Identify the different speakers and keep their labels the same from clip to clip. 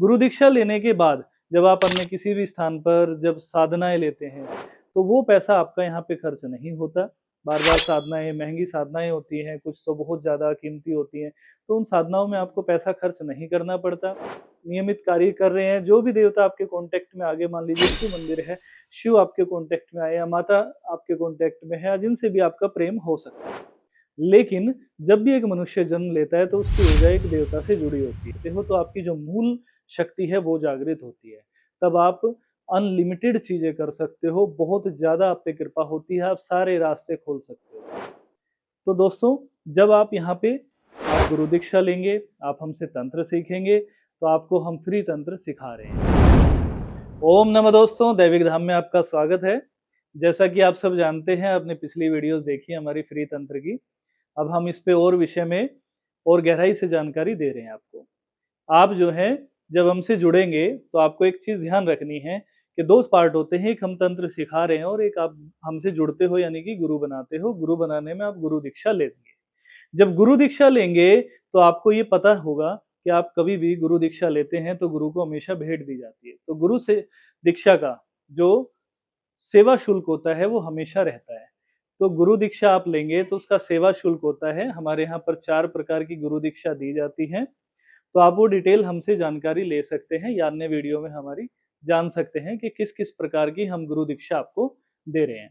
Speaker 1: गुरु दीक्षा लेने के बाद जब आप अन्य किसी भी स्थान पर जब साधनाएँ लेते हैं, तो वो पैसा आपका यहाँ पे खर्च नहीं होता। बार-बार साधनाएँ, महँगी साधनाएँ होती हैं, कुछ तो बहुत ज़्यादा कीमती होती हैं, तो उन साधनाओं में आपको पैसा खर्च नहीं करना पड़ता। नियमित कार्य कर रहे हैं, जो भी देवता आपके कॉन्टेक्ट में आगे मान लीजिए शिव मंदिर है, शिव आपके कॉन्टेक्ट में आए या माता आपके कॉन्टेक्ट में है या जिनसे भी आपका प्रेम हो सकता है। लेकिन जब भी एक मनुष्य जन्म लेता है तो उसकी ऊर्जा एक देवता से जुड़ी होती है। देखो तो आपकी जो मूल शक्ति है वो जागृत होती है। तब आप अनलिमिटेड चीज़ें कर सकते हो, बहुत ज़्यादा आप पे कृपा होती है, आप सारे रास्ते खोल सकते हो। तो दोस्तों, जब आप यहाँ पे आप गुरु दीक्षा लेंगे, आप हमसे तंत्र सीखेंगे, तो आपको हम फ्री तंत्र सिखा रहे हैं। ओम नमः दोस्तों, दैविक धाम में आपका स्वागत है। जैसा कि आप सब जानते हैं, आपने पिछली वीडियोज़ देखी हमारी फ्री तंत्र की। अब हम इस पे और विषय में और गहराई से जानकारी दे रहे हैं आपको। आप जो है जब हमसे जुड़ेंगे तो आपको एक चीज़ ध्यान रखनी है कि 2 पार्ट होते हैं, एक हम तंत्र सिखा रहे हैं और एक आप हमसे जुड़ते हो यानी कि गुरु बनाते हो। गुरु बनाने में आप गुरु दीक्षा लेंगे। जब गुरु दीक्षा लेंगे तो आपको ये पता होगा कि आप कभी भी गुरु दीक्षा लेते हैं तो गुरु को हमेशा भेंट दी जाती है। तो गुरु से दीक्षा का जो सेवा शुल्क होता है वो हमेशा रहता है। तो गुरु दीक्षा आप लेंगे तो उसका सेवा शुल्क होता है। हमारे यहाँ पर 4 प्रकार की गुरु दीक्षा दी जाती हैं। तो आप वो डिटेल हमसे जानकारी ले सकते हैं या अन्य वीडियो में हमारी जान सकते हैं कि किस-किस प्रकार की हम गुरु दीक्षा आपको दे रहे हैं।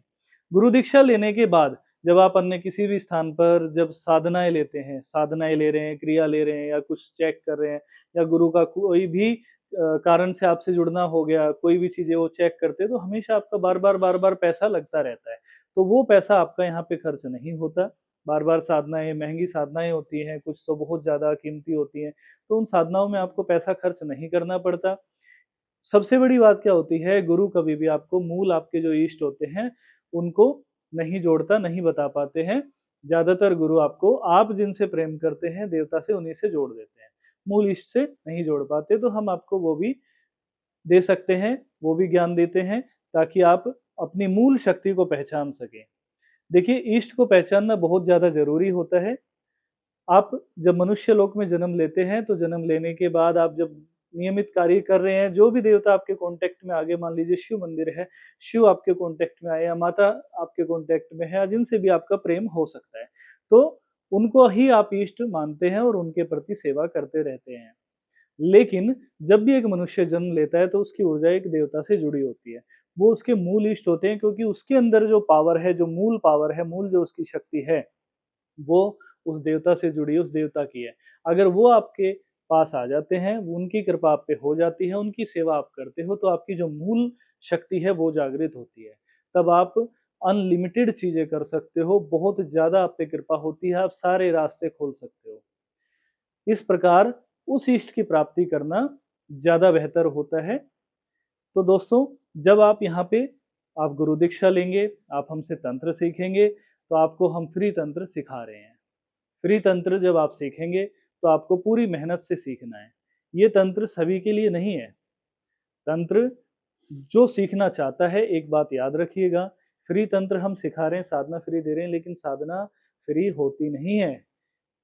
Speaker 1: गुरु दीक्षा लेने के बाद जब आप अन्य किसी भी स्थान पर जब साधनाएँ लेते हैं, साधनाएँ ले रहे हैं, क्रिया ले रहे हैं या कुछ चेक कर रहे हैं या गुरु का कोई भी कारण से आपसे जुड़ना हो गया, कोई भी चीज़ें वो चेक करते हैं, तो हमेशा आपका बार-बार पैसा लगता रहता है। तो वो पैसा आपका यहाँ पे खर्च नहीं होता। बार-बार साधनाएँ, महँगी साधनाएँ होती हैं, कुछ तो बहुत ज़्यादा कीमती होती हैं, तो उन साधनाओं में आपको पैसा खर्च नहीं करना पड़ता। सबसे बड़ी बात क्या होती है, गुरु कभी भी आपको मूल आपके जो इष्ट होते हैं, उनको नहीं जोड़ता, नहीं बता पाते हैं। ज़्यादातर गुरु आपको आप जिनसे प्रेम करते हैं, देवता से उन्हीं से जोड़ देते हैं। मूल इष्ट से नहीं जोड़ पाते, तो हम आपको वो भी दे सकते हैं, वो भी ज्ञान देते हैं, ताकि आप अपनी मूल शक्ति को पहचान सकें। देखिए, इष्ट को पहचानना बहुत ज़्यादा ज़रूरी होता है। आप जब मनुष्य लोक में जन्म लेते हैं, तो जन्म लेने के बाद आप जब नियमित कार्य कर रहे हैं, जो भी देवता आपके कॉन्टेक्ट में आगे मान लीजिए शिव मंदिर है, शिव आपके कॉन्टेक्ट में आए या माता आपके कॉन्टेक्ट में है या जिनसे भी आपका प्रेम हो सकता है, तो उनको ही आप इष्ट मानते हैं और उनके प्रति सेवा करते रहते हैं। लेकिन जब भी एक मनुष्य जन्म लेता है, तो उसकी ऊर्जा एक देवता से जुड़ी होती है। वो उसके मूल इष्ट होते हैं क्योंकि उसके अंदर जो पावर है, मूल जो उसकी शक्ति है, वो उस देवता से जुड़ी उस देवता की है। अगर वो आपके पास आ जाते हैं, उनकी कृपा आप पे हो जाती है, उनकी सेवा आप करते हो, तो आपकी जो मूल शक्ति है वो जागृत होती है। तब आप अनलिमिटेड चीज़ें कर सकते हो, बहुत ज़्यादा आप पे कृपा होती है, आप सारे रास्ते खोल सकते हो। इस प्रकार उस इष्ट की प्राप्ति करना ज़्यादा बेहतर होता है। तो दोस्तों, जब आप यहाँ पे आप गुरु दीक्षा लेंगे, आप हमसे तंत्र सीखेंगे, तो आपको हम फ्री तंत्र सिखा रहे हैं। फ्री तंत्र जब आप सीखेंगे, तो आपको पूरी मेहनत से सीखना है। ये तंत्र सभी के लिए नहीं है। तंत्र जो सीखना चाहता है, एक बात याद रखिएगा, फ्री तंत्र हम सिखा रहे हैं, साधना फ्री दे रहे हैं, लेकिन साधना फ्री होती नहीं है।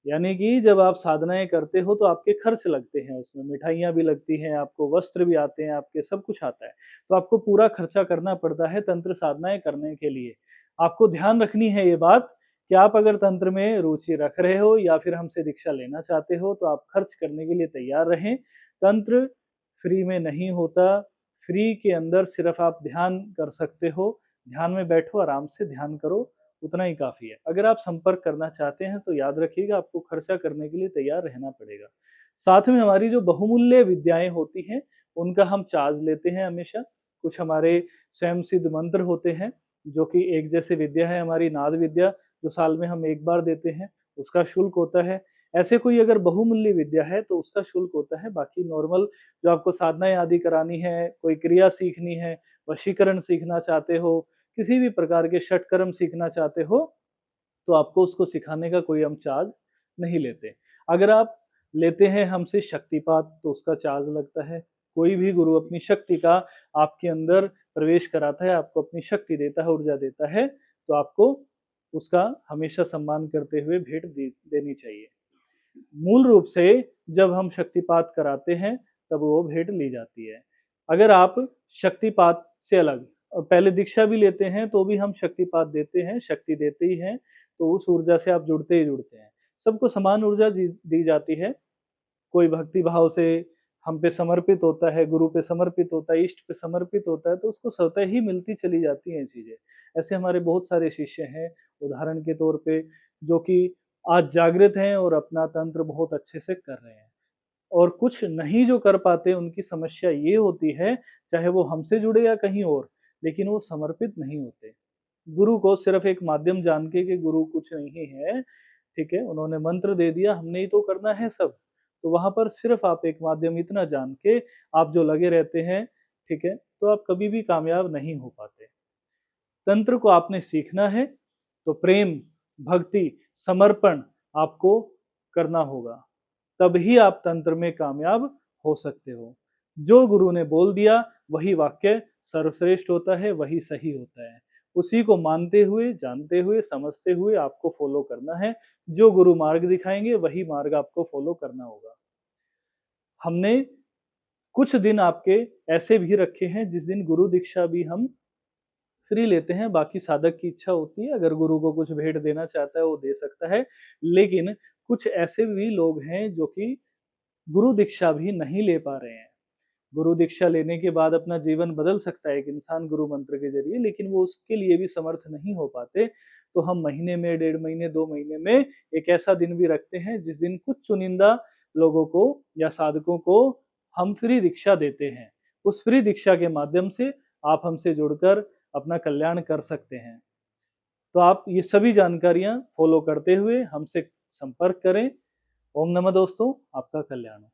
Speaker 1: यानी कि जब आप साधनाएँ करते हो तो आपके खर्च लगते हैं उसमें, मिठाइयाँ भी लगती हैं, आपको वस्त्र भी आते हैं, आपके सब कुछ आता है। तो आपको पूरा खर्चा करना पड़ता है तंत्र साधनाएँ करने के लिए। आपको ध्यान रखनी है ये बात कि आप अगर तंत्र में रुचि रख रहे हो या फिर हमसे दीक्षा लेना चाहते हो तो आप खर्च करने के लिए तैयार रहें। तंत्र फ्री में नहीं होता, फ्री के अंदर सिर्फ़ आप ध्यान कर सकते हो। ध्यान में बैठो, आराम से ध्यान करो, उतना ही काफ़ी है। अगर आप संपर्क करना चाहते हैं तो याद रखिएगा आपको खर्चा करने के लिए तैयार रहना पड़ेगा। साथ में हमारी जो बहुमूल्य विद्याएँ होती हैं, उनका हम चार्ज लेते हैं हमेशा। कुछ हमारे स्वयं सिद्ध मंत्र होते हैं, जो कि एक जैसे विद्या है हमारी नाद विद्या, जो साल में हम 1 बार देते हैं, उसका शुल्क होता है। ऐसे कोई अगर बहुमूल्य विद्या है तो उसका शुल्क होता है, बाकी नॉर्मल जो आपको साधनाएँ आदि करानी है, कोई क्रिया सीखनी है, वशीकरण सीखना चाहते हो, किसी भी प्रकार के षटकर्म सीखना चाहते हो, तो आपको उसको सिखाने का कोई हम चार्ज नहीं लेते। अगर आप लेते हैं हमसे शक्तिपात तो उसका चार्ज लगता है। कोई भी गुरु अपनी शक्ति का आपके अंदर प्रवेश कराता है, आपको अपनी शक्ति देता है, ऊर्जा देता है, तो आपको उसका हमेशा सम्मान करते हुए भेंट देनी चाहिए। मूल रूप से जब हम शक्तिपात कराते हैं, तब वो भेंट ली जाती है। अगर आप शक्तिपात से अलग पहले दीक्षा भी लेते हैं तो भी हम शक्तिपात देते हैं, शक्ति देते ही हैं, तो उस ऊर्जा से आप जुड़ते ही जुड़ते हैं। सबको समान ऊर्जा दी जाती है। कोई भक्ति भाव से हम पे समर्पित होता है, गुरु पे समर्पित होता है, इष्ट पे समर्पित होता है, तो उसको स्वतः ही मिलती चली जाती हैं चीज़ें। ऐसे हमारे बहुत सारे शिष्य हैं, उदाहरण के तौर पे, जो कि आज जागृत हैं और अपना तंत्र बहुत अच्छे से कर रहे हैं। और कुछ नहीं जो कर पाते, उनकी समस्या ये होती है, चाहे वो हमसे जुड़े या कहीं और, लेकिन वो समर्पित नहीं होते। गुरु को सिर्फ़ एक माध्यम जान के कि गुरु कुछ नहीं है, ठीक है? उन्होंने मंत्र दे दिया, हमने ही तो करना है सब। तो वहाँ पर सिर्फ़ आप एक माध्यम इतना जान के आप जो लगे रहते हैं, ठीक है? तो आप कभी भी कामयाब नहीं हो पाते। तंत्र को आपने सीखना है, तो प्रेम, भक्ति, समर्पण आपको करना होगा। तभी आप तंत्र में कामयाब हो सकते हो। जो गुरु ने बोल दिया, वही वाक्य सर्वश्रेष्ठ होता है, वही सही होता है। उसी को मानते हुए, जानते हुए, समझते हुए आपको फ़ॉलो करना है। जो गुरु मार्ग दिखाएँगे, वही मार्ग आपको फ़ॉलो करना होगा। हमने कुछ दिन आपके ऐसे भी रखे हैं, जिस दिन गुरु दीक्षा भी हम फ्री लेते हैं, बाकी साधक की इच्छा होती है, अगर गुरु को कुछ भेंट देना चाहता है, वो दे सकता है। लेकिन कुछ ऐसे भी लोग हैं, जो कि गुरु दीक्षा भी नहीं ले पा रहे हैं। गुरु दीक्षा लेने के बाद अपना जीवन बदल सकता है एक इंसान गुरु मंत्र के ज़रिए, लेकिन वो उसके लिए भी समर्थ नहीं हो पाते। तो हम महीने में, डेढ़ महीने, 2 महीने में एक ऐसा दिन भी रखते हैं, जिस दिन कुछ चुनिंदा लोगों को या साधकों को हम फ्री दीक्षा देते हैं। उस फ्री दीक्षा के माध्यम से आप हमसे जुड़कर अपना कल्याण कर सकते हैं। तो आप ये सभी जानकारियाँ फ़ॉलो करते हुए हमसे संपर्क करें। ओम नमः दोस्तों, आपका कल्याण हो।